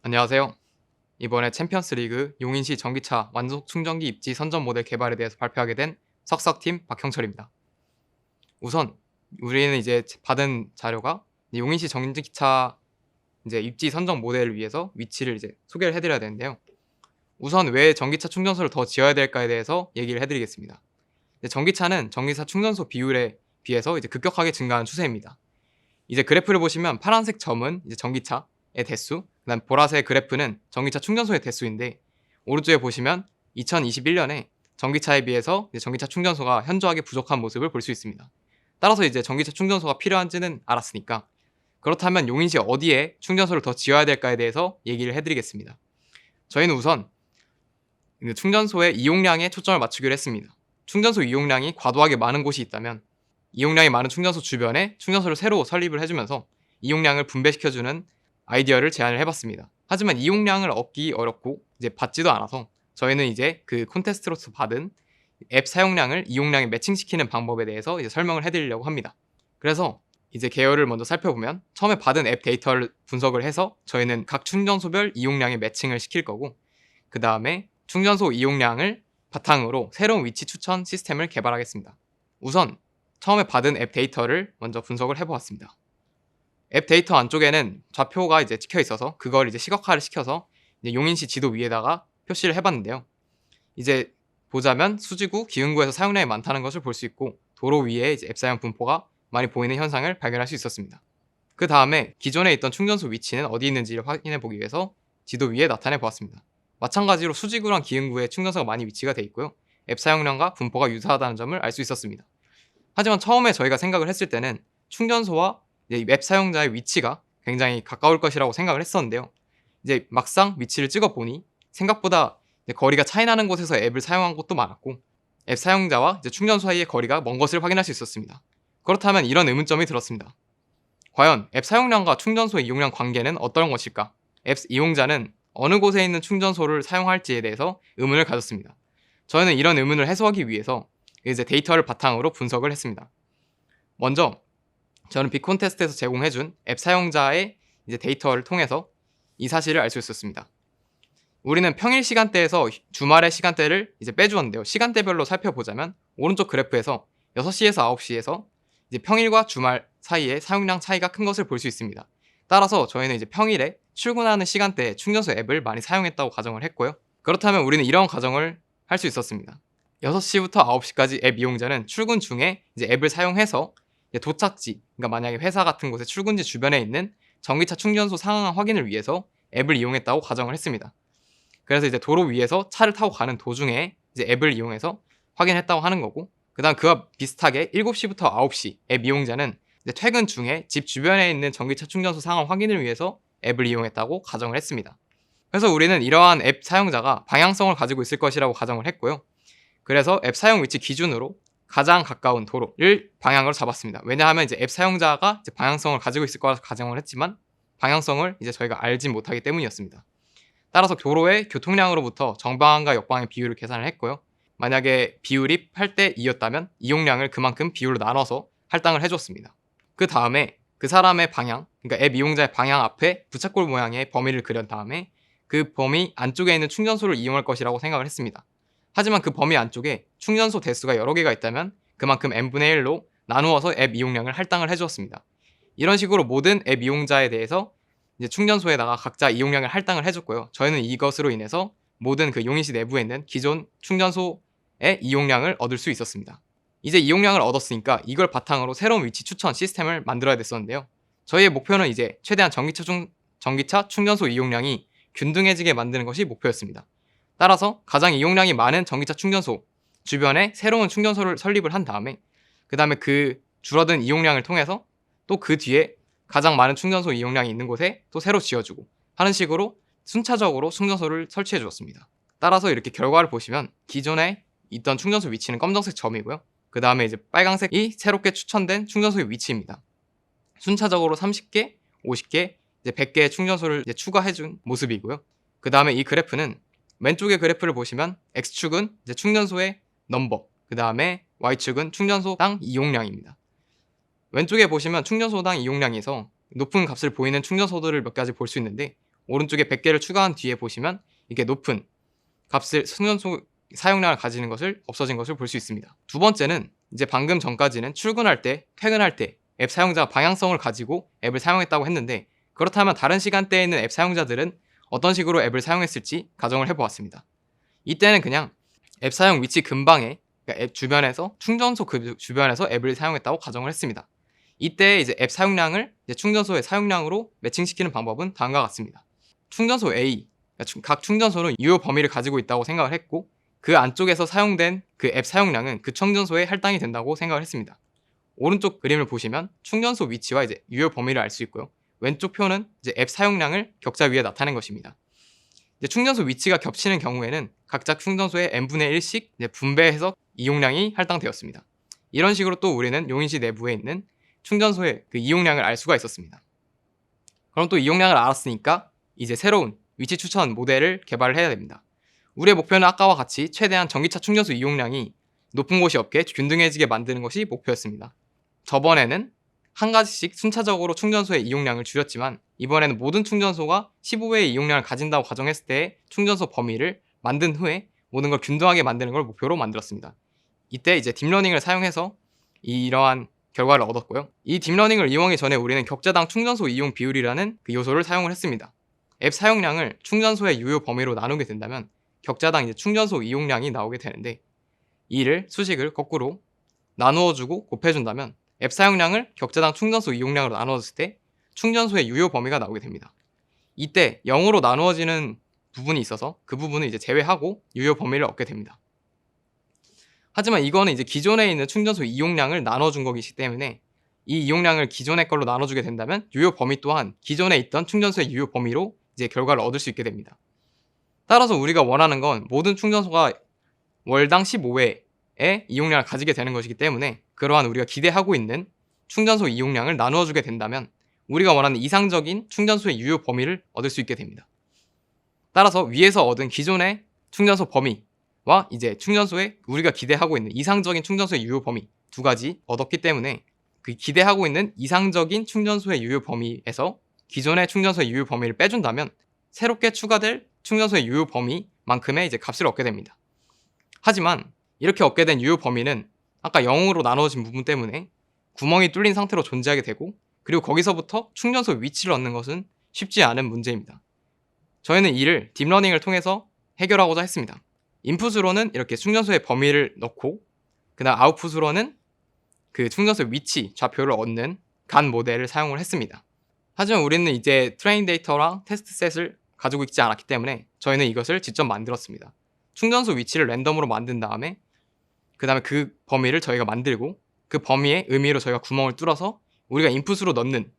안녕하세요. 이번에 챔피언스 리그 용인시 전기차 완속 충전기 입지 선전 모델 개발에 대해서 발표하게 된 석석팀 박형철입니다. 우선 우리는 이제 받은 자료가 용인시 전기차 입지 선정 모델을 위해서 위치를 이제 소개를 해드려야 되는데요. 우선 왜 전기차 충전소를 더 지어야 될까에 대해서 얘기를 해드리겠습니다. 전기차는 전기차 충전소 비율에 비해서 이제 급격하게 증가하는 추세입니다. 이제 그래프를 보시면 파란색 점은 이제 전기차의 대수, 그다음 보라색 그래프는 전기차 충전소의 대수인데 오른쪽에 보시면 2021년에 전기차에 비해서 이제 전기차 충전소가 현저하게 부족한 모습을 볼 수 있습니다. 따라서 이제 전기차 충전소가 필요한지는 알았으니까 그렇다면 용인시 어디에 충전소를 더 지어야 될까에 대해서 얘기를 해드리겠습니다. 저희는 우선 충전소의 이용량에 초점을 맞추기로 했습니다. 충전소 이용량이 과도하게 많은 곳이 있다면 이용량이 많은 충전소 주변에 충전소를 새로 설립을 해주면서 이용량을 분배시켜주는 아이디어를 제안을 해봤습니다. 하지만 이용량을 얻기 어렵고 이제 받지도 않아서 저희는 이제 그 콘테스트로서 받은 앱 사용량을 이용량에 매칭시키는 방법에 대해서 이제 설명을 해드리려고 합니다. 그래서 이제 개요를 먼저 살펴보면 처음에 받은 앱 데이터를 분석을 해서 저희는 각 충전소별 이용량에 매칭을 시킬 거고 그 다음에 충전소 이용량을 바탕으로 새로운 위치 추천 시스템을 개발하겠습니다. 우선 처음에 받은 앱 데이터를 먼저 분석을 해보았습니다. 앱 데이터 안쪽에는 좌표가 이제 찍혀 있어서 그걸 이제 시각화를 시켜서 이제 용인시 지도 위에다가 표시를 해봤는데요. 이제 보자면 수지구, 기흥구에서 사용량이 많다는 것을 볼 수 있고 도로 위에 이제 앱 사용 분포가 많이 보이는 현상을 발견할 수 있었습니다. 그 다음에 기존에 있던 충전소 위치는 어디 있는지를 확인해 보기 위해서 지도 위에 나타내 보았습니다. 마찬가지로 수지구랑 기흥구에 충전소가 많이 위치가 되어 있고요. 앱 사용량과 분포가 유사하다는 점을 알 수 있었습니다. 하지만 처음에 저희가 생각을 했을 때는 충전소와 앱 사용자의 위치가 굉장히 가까울 것이라고 생각을 했었는데요. 이제 막상 위치를 찍어보니 생각보다 거리가 차이 나는 곳에서 앱을 사용한 곳도 많았고 앱 사용자와 충전소 사이의 거리가 먼 것을 확인할 수 있었습니다. 그렇다면 이런 의문점이 들었습니다. 과연 앱 사용량과 충전소의 이용량 관계는 어떤 것일까? 앱 이용자는 어느 곳에 있는 충전소를 사용할지에 대해서 의문을 가졌습니다. 저희는 이런 의문을 해소하기 위해서 이제 데이터를 바탕으로 분석을 했습니다. 먼저 저는 빅콘테스트에서 제공해준 앱 사용자의 이제 데이터를 통해서 이 사실을 알 수 있었습니다. 우리는 평일 시간대에서 주말의 시간대를 이제 빼주었는데요. 시간대별로 살펴보자면 오른쪽 그래프에서 6시에서 9시에서 이제 평일과 주말 사이에 사용량 차이가 큰 것을 볼 수 있습니다. 따라서 저희는 이제 평일에 출근하는 시간대에 충전소 앱을 많이 사용했다고 가정을 했고요. 그렇다면 우리는 이런 가정을 할 수 있었습니다. 6시부터 9시까지 앱 이용자는 출근 중에 이제 앱을 사용해서 도착지, 그러니까 만약에 회사 같은 곳에 출근지 주변에 있는 전기차 충전소 상황 확인을 위해서 앱을 이용했다고 가정을 했습니다. 그래서 이제 도로 위에서 차를 타고 가는 도중에 이제 앱을 이용해서 확인했다고 하는 거고, 그 다음 그와 비슷하게 7시부터 9시 앱 이용자는 이제 퇴근 중에 집 주변에 있는 전기차 충전소 상황 확인을 위해서 앱을 이용했다고 가정을 했습니다. 그래서 우리는 이러한 앱 사용자가 방향성을 가지고 있을 것이라고 가정을 했고요. 그래서 앱 사용 위치 기준으로 가장 가까운 도로를 방향으로 잡았습니다. 왜냐하면 이제 앱 사용자가 이제 방향성을 가지고 있을 거라서 가정을 했지만 방향성을 이제 저희가 알지 못하기 때문이었습니다. 따라서 도로의 교통량으로부터 정방향과 역방향의 비율을 계산을 했고요. 만약에 비율이 8대 2였다면 이용량을 그만큼 비율로 나눠서 할당을 해줬습니다. 그 다음에 그 사람의 방향, 그러니까 앱 이용자의 방향 앞에 부채꼴 모양의 범위를 그린 다음에 그 범위 안쪽에 있는 충전소를 이용할 것이라고 생각을 했습니다. 하지만 그 범위 안쪽에 충전소 대수가 여러 개가 있다면 그만큼 n분의 1로 나누어서 앱 이용량을 할당을 해주었습니다. 이런 식으로 모든 앱 이용자에 대해서 이제 충전소에다가 각자 이용량을 할당을 해줬고요. 저희는 이것으로 인해서 모든 그 용인시 내부에 있는 기존 충전소의 이용량을 얻을 수 있었습니다. 이제 이용량을 얻었으니까 이걸 바탕으로 새로운 위치 추천 시스템을 만들어야 됐었는데요. 저희의 목표는 이제 최대한 전기차 충전소 이용량이 균등해지게 만드는 것이 목표였습니다. 따라서 가장 이용량이 많은 전기차 충전소 주변에 새로운 충전소를 설립을 한 다음에 그 다음에 그 줄어든 이용량을 통해서 또 그 뒤에 가장 많은 충전소 이용량이 있는 곳에 또 새로 지어주고 하는 식으로 순차적으로 충전소를 설치해 주었습니다. 따라서 이렇게 결과를 보시면 기존에 있던 충전소 위치는 검정색 점이고요. 그 다음에 이제 빨간색이 새롭게 추천된 충전소의 위치입니다. 순차적으로 30개, 50개, 이제 100개의 충전소를 이제 추가해준 모습이고요. 그 다음에 이 그래프는 왼쪽의 그래프를 보시면 X축은 이제 충전소의 넘버, 그 다음에 Y축은 충전소당 이용량입니다. 왼쪽에 보시면 충전소당 이용량에서 높은 값을 보이는 충전소들을 몇 가지 볼 수 있는데 오른쪽에 100개를 추가한 뒤에 보시면 이게 높은 값을 충전소 사용량을 가지는 것을 없어진 것을 볼 수 있습니다. 두 번째는 이제 방금 전까지는 출근할 때, 퇴근할 때 앱 사용자가 방향성을 가지고 앱을 사용했다고 했는데, 그렇다면 다른 시간대에 있는 앱 사용자들은 어떤 식으로 앱을 사용했을지 가정을 해보았습니다. 이때는 그냥 앱 사용 위치 근방에, 그러니까 앱 주변에서, 충전소 그 주변에서 앱을 사용했다고 가정을 했습니다. 이때 이제 앱 사용량을 이제 충전소의 사용량으로 매칭시키는 방법은 다음과 같습니다. 충전소 A, 그러니까 각 충전소는 유효 범위를 가지고 있다고 생각을 했고, 그 안쪽에서 사용된 그 앱 사용량은 그 충전소에 할당이 된다고 생각을 했습니다. 오른쪽 그림을 보시면 충전소 위치와 이제 유효 범위를 알 수 있고요. 왼쪽 표는 이제 앱 사용량을 격자 위에 나타낸 것입니다. 이제 충전소 위치가 겹치는 경우에는 각자 충전소에 n분의 1씩 분배해서 이용량이 할당되었습니다. 이런 식으로 또 우리는 용인시 내부에 있는 충전소의 그 이용량을 알 수가 있었습니다. 그럼 또 이용량을 알았으니까 이제 새로운 위치 추천 모델을 개발을 해야 됩니다. 우리의 목표는 아까와 같이 최대한 전기차 충전소 이용량이 높은 곳이 없게 균등해지게 만드는 것이 목표였습니다. 저번에는 한 가지씩 순차적으로 충전소의 이용량을 줄였지만, 이번에는 모든 충전소가 15배의 이용량을 가진다고 가정했을 때의 충전소 범위를 만든 후에 모든 걸 균등하게 만드는 걸 목표로 만들었습니다. 이때 이제 딥러닝을 사용해서 이러한 결과를 얻었고요. 이 딥러닝을 이용하기 전에 우리는 격자당 충전소 이용 비율이라는 그 요소를 사용을 했습니다. 앱 사용량을 충전소의 유효 범위로 나누게 된다면 격자당 이제 충전소 이용량이 나오게 되는데, 이를 수식을 거꾸로 나누어주고 곱해준다면 앱 사용량을 격자당 충전소 이용량으로 나누었을 때 충전소의 유효 범위가 나오게 됩니다. 이때 0으로 나누어지는 부분이 있어서 그 부분을 이제 제외하고 유효 범위를 얻게 됩니다. 하지만 이거는 이제 기존에 있는 충전소 이용량을 나눠준 거기 때문에 이 이용량을 기존의 걸로 나눠주게 된다면 유효 범위 또한 기존에 있던 충전소의 유효 범위로 이제 결과를 얻을 수 있게 됩니다. 따라서 우리가 원하는 건 모든 충전소가 월당 15회의 이용량을 가지게 되는 것이기 때문에, 그러한 우리가 기대하고 있는 충전소 이용량을 나누어주게 된다면 우리가 원하는 이상적인 충전소의 유효 범위를 얻을 수 있게 됩니다. 따라서 위에서 얻은 기존의 충전소 범위와 이제 충전소의 우리가 기대하고 있는 이상적인 충전소의 유효 범위 두 가지 얻었기 때문에, 그 기대하고 있는 이상적인 충전소의 유효 범위에서 기존의 충전소의 유효 범위를 빼준다면 새롭게 추가될 충전소의 유효 범위만큼의 이제 값을 얻게 됩니다. 하지만 이렇게 얻게 된 유효 범위는 아까 0으로 나누어진 부분 때문에 구멍이 뚫린 상태로 존재하게 되고, 그리고 거기서부터 충전소 위치를 얻는 것은 쉽지 않은 문제입니다. 저희는 이를 딥러닝을 통해서 해결하고자 했습니다. 인풋으로는 이렇게 충전소의 범위를 넣고, 그 다음 아웃풋으로는 그 충전소 위치 좌표를 얻는 간 모델을 사용을 했습니다. 하지만 우리는 이제 트레인 데이터랑 테스트 셋을 가지고 있지 않았기 때문에 저희는 이것을 직접 만들었습니다. 충전소 위치를 랜덤으로 만든 다음에 그 다음에 그 범위를 저희가 만들고, 그 범위의 의미로 저희가 구멍을 뚫어서 우리가 인풋으로 넣는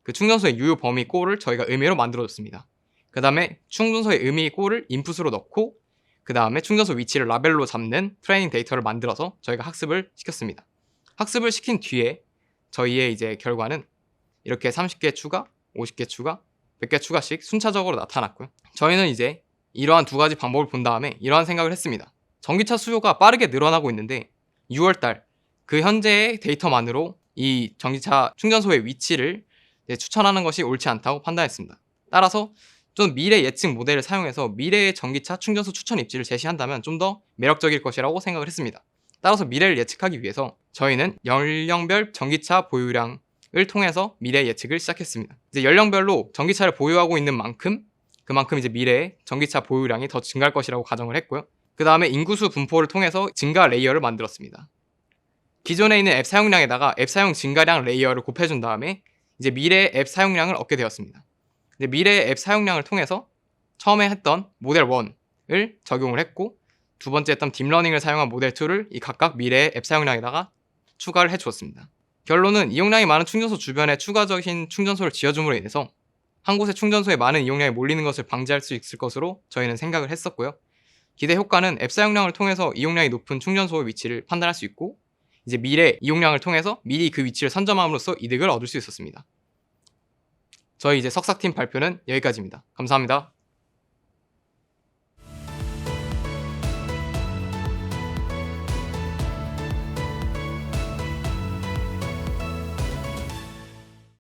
그 충전소의 유효 범위 꼴을 저희가 의미로 만들어줬습니다. 그 다음에 충전소의 의미 꼴을 인풋으로 넣고, 그 다음에 충전소 위치를 라벨로 잡는 트레이닝 데이터를 만들어서 저희가 학습을 시켰습니다. 학습을 시킨 뒤에 저희의 이제 결과는 이렇게 30개 추가, 50개 추가, 100개 추가씩 순차적으로 나타났고요. 저희는 이제 이러한 두 가지 방법을 본 다음에 이러한 생각을 했습니다. 전기차 수요가 빠르게 늘어나고 있는데 6월달 그 현재의 데이터만으로 이 전기차 충전소의 위치를 추천하는 것이 옳지 않다고 판단했습니다. 따라서 좀 미래 예측 모델을 사용해서 미래의 전기차 충전소 추천 입지를 제시한다면 좀 더 매력적일 것이라고 생각을 했습니다. 따라서 미래를 예측하기 위해서 저희는 연령별 전기차 보유량을 통해서 미래 예측을 시작했습니다. 이제 연령별로 전기차를 보유하고 있는 만큼 그만큼 이제 미래의 전기차 보유량이 더 증가할 것이라고 가정을 했고요. 그 다음에 인구수 분포를 통해서 증가 레이어를 만들었습니다. 기존에 있는 앱 사용량에다가 앱 사용 증가량 레이어를 곱해준 다음에 이제 미래의 앱 사용량을 얻게 되었습니다. 이제 미래의 앱 사용량을 통해서 처음에 했던 모델 1을 적용을 했고, 두 번째 했던 딥러닝을 사용한 모델 2를 이 각각 미래의 앱 사용량에다가 추가를 해주었습니다. 결론은 이용량이 많은 충전소 주변에 추가적인 충전소를 지어줌으로 인해서 한 곳의 충전소에 많은 이용량이 몰리는 것을 방지할 수 있을 것으로 저희는 생각을 했었고요. 기대 효과는 앱 사용량을 통해서 이용량이 높은 충전소의 위치를 판단할 수 있고, 이제 미래 이용량을 통해서 미리 그 위치를 선점함으로써 이득을 얻을 수 있었습니다. 저희 이제 석사팀 발표는 여기까지입니다. 감사합니다.